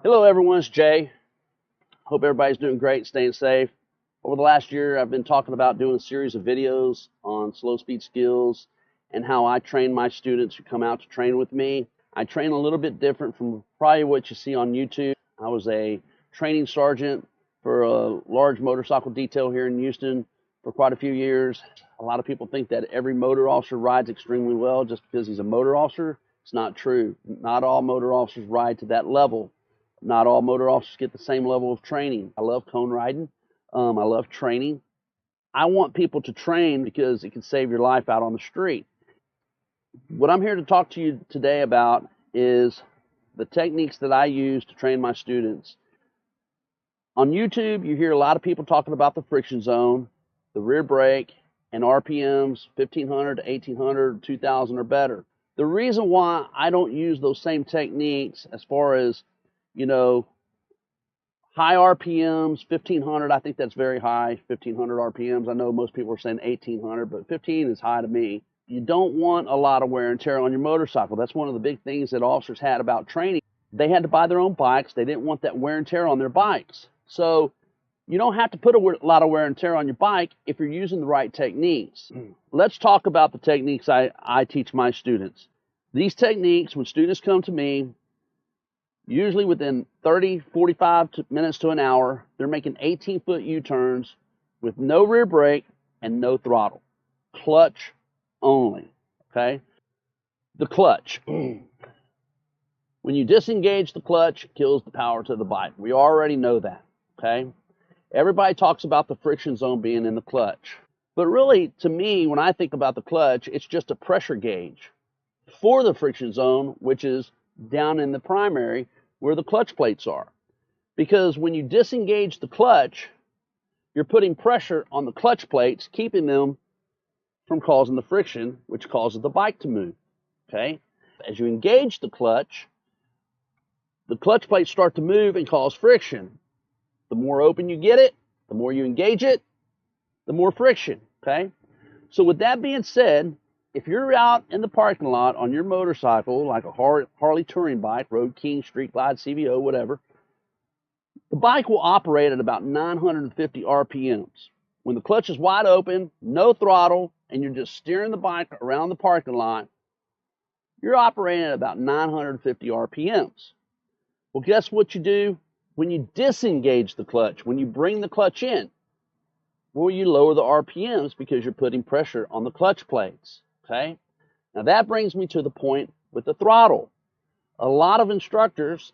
Hello everyone, it's Jay. Hope everybody's doing great, staying safe. Over the last year, I've been talking about doing a series of videos on slow speed skills and how I train my students who come out to train with me. I train a little bit different from probably what you see on YouTube. I was a training sergeant for a large motorcycle detail here in Houston for quite a few years. A lot of people think that every motor officer rides extremely well just because he's a motor officer. It's not true. Not all motor officers ride to that level. Not all motor officers get the same level of training. I love cone riding. I love training. I want people to train because it can save your life out on the street. What I'm here to talk to you today about is the techniques that I use to train my students. On YouTube, you hear a lot of people talking about the friction zone, the rear brake, and RPMs 1500 to 1800, 2000 or better. The reason why I don't use those same techniques as far as high RPMs, 1500, I think that's very high, 1500 RPMs. I know most people are saying 1800, but 15 is high to me. You don't want a lot of wear and tear on your motorcycle. That's one of the big things that officers had about training. They had to buy their own bikes. They didn't want that wear and tear on their bikes. So you don't have to put a lot of wear and tear on your bike if you're using the right techniques. Let's talk about the techniques I teach my students. These techniques, when students come to me, usually within 30, 45 minutes to an hour, they're making 18-foot U-turns with no rear brake and no throttle. Clutch only, okay? The clutch. When you disengage the clutch, it kills the power to the bike. We already know that, okay? Everybody talks about the friction zone being in the clutch. But really, to me, when I think about the clutch, it's just a pressure gauge for the friction zone, which is down in the primary where the clutch plates are. Because when you disengage the clutch, you're putting pressure on the clutch plates, keeping them from causing the friction, which causes the bike to move, okay? As you engage the clutch plates start to move and cause friction. The more open you get it, the more you engage it, the more friction, okay? So with that being said, if you're out in the parking lot on your motorcycle, like a Harley touring bike, Road King, Street Glide, CVO, whatever, the bike will operate at about 950 RPMs. When the clutch is wide open, no throttle, and you're just steering the bike around the parking lot, you're operating at about 950 RPMs. Well, guess what you do when you disengage the clutch, when you bring the clutch in? Well, you lower the RPMs because you're putting pressure on the clutch plates. Okay, now that brings me to the point with the throttle. A lot of instructors,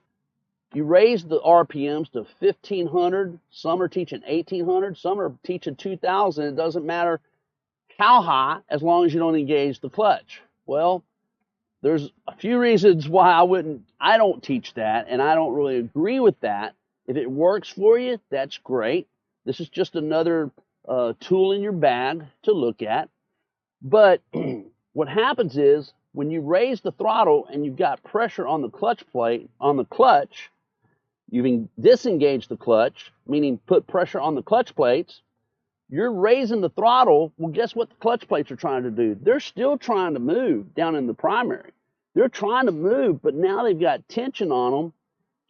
you raise the RPMs to 1500, some are teaching 1800, some are teaching 2000. It doesn't matter how high as long as you don't engage the clutch. Well, there's a few reasons why I don't teach that, and I don't really agree with that. If it works for you, that's great. This is just another tool in your bag to look at. But what happens is when you raise the throttle and you've got pressure on the clutch plate, on the clutch, you've disengaged the clutch, meaning put pressure on the clutch plates, you're raising the throttle. Well, guess what the clutch plates are trying to do? They're still trying to move down in the primary. They're trying to move, but now they've got tension on them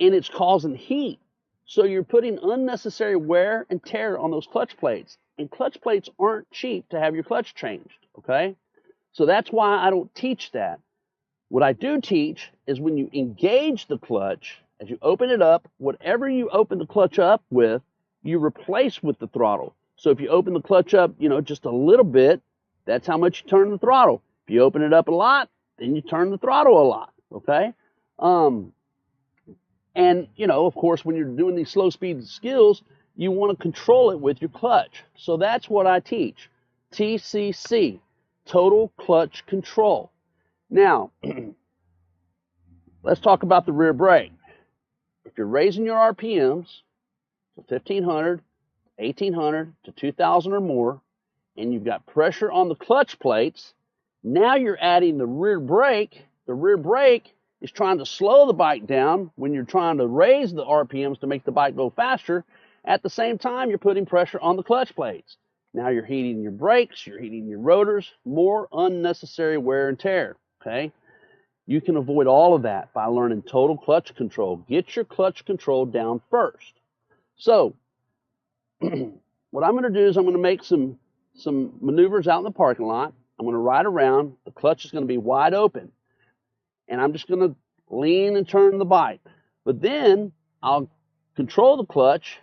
and it's causing heat. So you're putting unnecessary wear and tear on those clutch plates. And clutch plates aren't cheap to have your clutch changed, okay? So that's why I don't teach that. What I do teach is when you engage the clutch, as you open it up, whatever you open the clutch up with, you replace with the throttle. So if you open the clutch up, just a little bit, that's how much you turn the throttle. If you open it up a lot, then you turn the throttle a lot, okay? And, of course, when you're doing these slow speed skills, you want to control it with your clutch. So that's what I teach. TCC, Total Clutch Control. Now, let's talk about the rear brake. If you're raising your RPMs to 1500, 1800 to 2000 or more, and you've got pressure on the clutch plates, now you're adding the rear brake. The rear brake is trying to slow the bike down when you're trying to raise the RPMs to make the bike go faster. At the same time, you're putting pressure on the clutch plates. Now you're heating your brakes, you're heating your rotors, more unnecessary wear and tear, okay? You can avoid all of that by learning total clutch control. Get your clutch control down first. So what I'm going to do is I'm going to make some maneuvers out in the parking lot. I'm going to ride around. The clutch is going to be wide open. And I'm just going to lean and turn the bike. But then I'll control the clutch,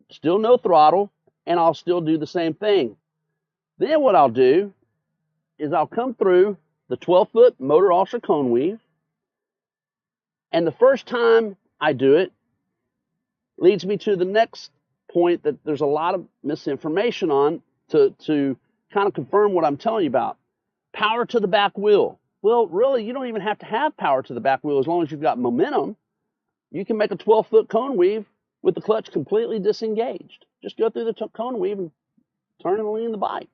still no throttle, and I'll still do the same thing. Then what I'll do is I'll come through the 12-foot motor Altra cone weave. And the first time I do it leads me to the next point that there's a lot of misinformation on to kind of confirm what I'm telling you about. Power to the back wheel. Well, really, you don't even have to have power to the back wheel as long as you've got momentum. You can make a 12-foot cone weave with the clutch completely disengaged. Just go through the cone weave and turn and lean the bike.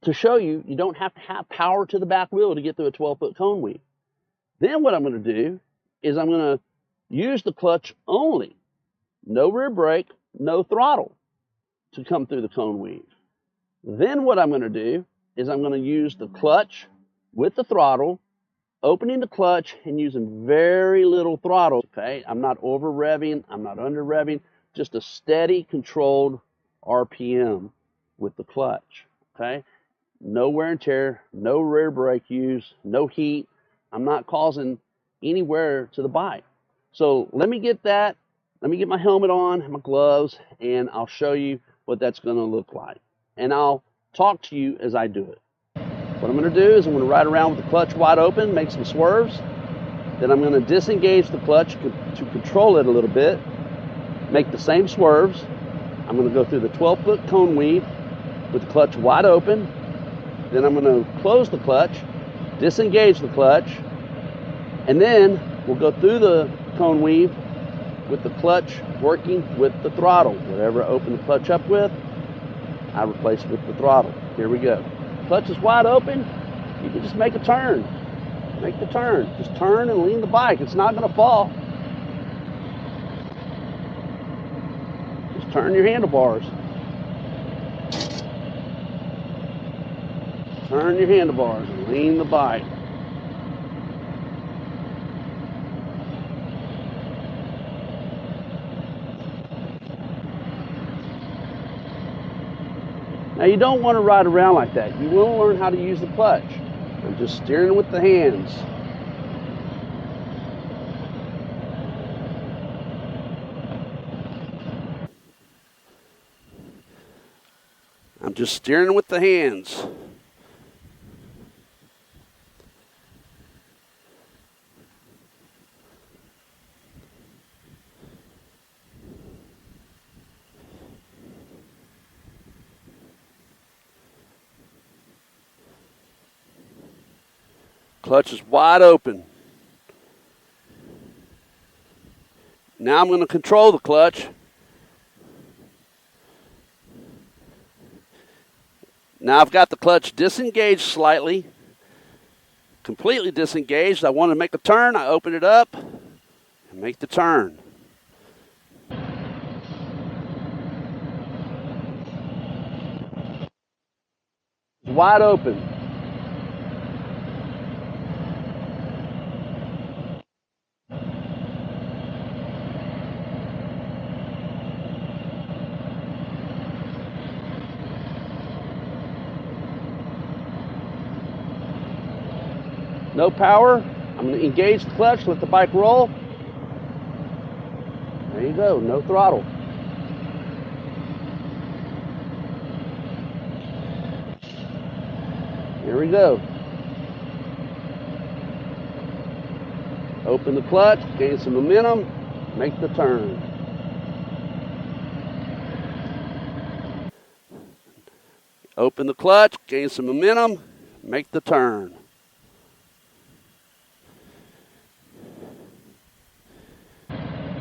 To show you, you don't have to have power to the back wheel to get through a 12-foot cone weave. Then what I'm going to do is I'm going to use the clutch only. No rear brake, no throttle to come through the cone weave. Then what I'm going to do is I'm going to use the clutch with the throttle, opening the clutch and using very little throttle. Okay, I'm not over revving, I'm not under revving, just a steady controlled RPM with the clutch. Okay, no wear and tear, no rear brake use, no heat. I'm not causing any wear to the bike. So let me get that. Let me get my helmet on, my gloves, and I'll show you what that's going to look like. And I'll talk to you as I do it. What I'm going to do is I'm going to ride around with the clutch wide open, make some swerves. Then I'm going to disengage the clutch to control it a little bit, make the same swerves. I'm going to go through the 12-foot cone weave with the clutch wide open. Then I'm going to close the clutch, disengage the clutch, and then we'll go through the cone weave with the clutch working with the throttle. Whatever I open the clutch up with, I replace it with the throttle. Here we go. Clutch is wide open. You can just make a turn. Make the turn. Just turn and lean the bike. It's not going to fall. Just turn your handlebars. Turn your handlebars and lean the bike. Now you don't want to ride around like that. You want to learn how to use the clutch. I'm just steering with the hands. I'm just steering with the hands. Clutch is wide open. Now I'm going to control the clutch. Now I've got the clutch disengaged slightly, completely disengaged. I want to make a turn. I open it up and make the turn. It's wide open. No power. I'm going to engage the clutch, let the bike roll. There you go, no throttle. Here we go. Open the clutch, gain some momentum, make the turn. Open the clutch, gain some momentum, make the turn.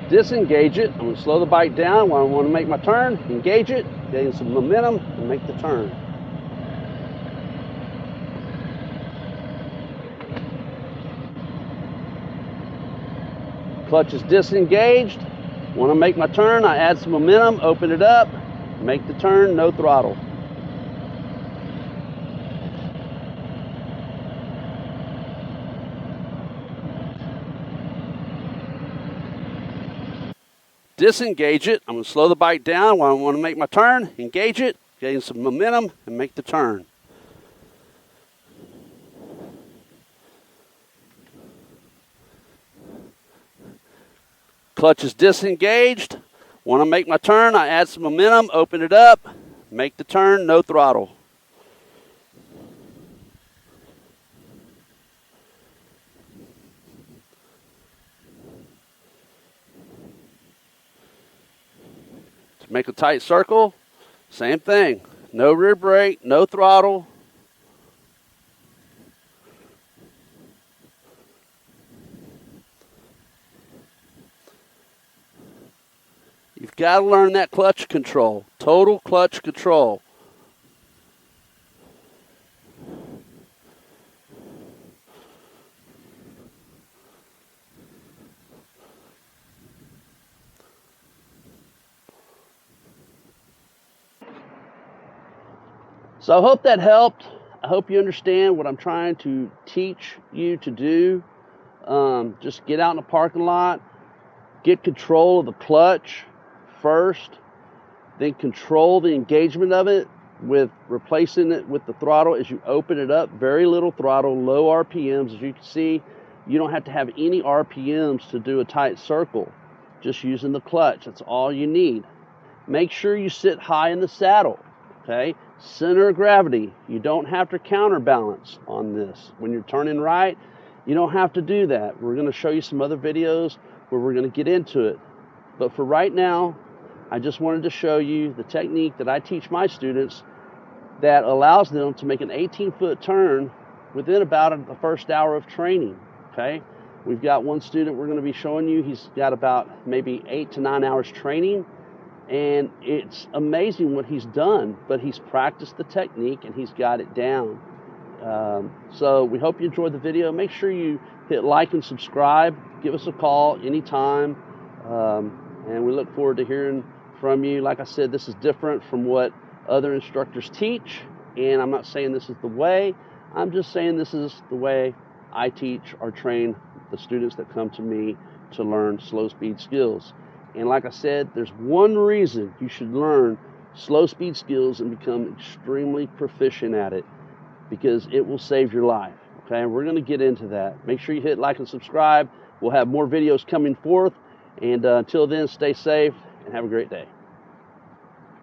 Disengage it. I'm going to slow the bike down when I want to make my turn. Engage it, gain some momentum, and make the turn. Clutch is disengaged. Want to make my turn, I add some momentum, open it up, make the turn, no throttle. disengage it. I'm going to slow the bike down when I want to make my turn, engage it, gain some momentum, and make the turn. Clutch is disengaged. Want to make my turn, I add some momentum, open it up, make the turn, no throttle. To make a tight circle, same thing. No rear brake, no throttle. You've got to learn that clutch control, total clutch control. So I hope that helped. I hope you understand what I'm trying to teach you to do. Just get out in the parking lot, get control of the clutch first, then control the engagement of it with replacing it with the throttle as you open it up. Very little throttle, low RPMs. As you can see, you don't have to have any RPMs to do a tight circle, just using the clutch. That's all you need. Make sure you sit high in the saddle, okay? Center of gravity. You don't have to counterbalance on this. When you're turning right, you don't have to do that. We're going to show you some other videos where we're going to get into it. But for right now, I just wanted to show you the technique that I teach my students that allows them to make an 18-foot turn within about the first hour of training, okay? We've got one student we're going to be showing you. He's got about maybe 8 to 9 hours training, and it's amazing what he's done, but he's practiced the technique and he's got it down. So we hope you enjoyed the video. Make sure you hit like and subscribe. Give us a call anytime, and we look forward to hearing from you. Like I said, this is different from what other instructors teach, and I'm not saying this is the way. I'm just saying this is the way I teach or train the students that come to me to learn slow speed skills. And like I said, there's one reason you should learn slow speed skills and become extremely proficient at it, because it will save your life. Okay, and we're going to get into that. Make sure you hit like and subscribe. We'll have more videos coming forth, and until then, stay safe and have a great day.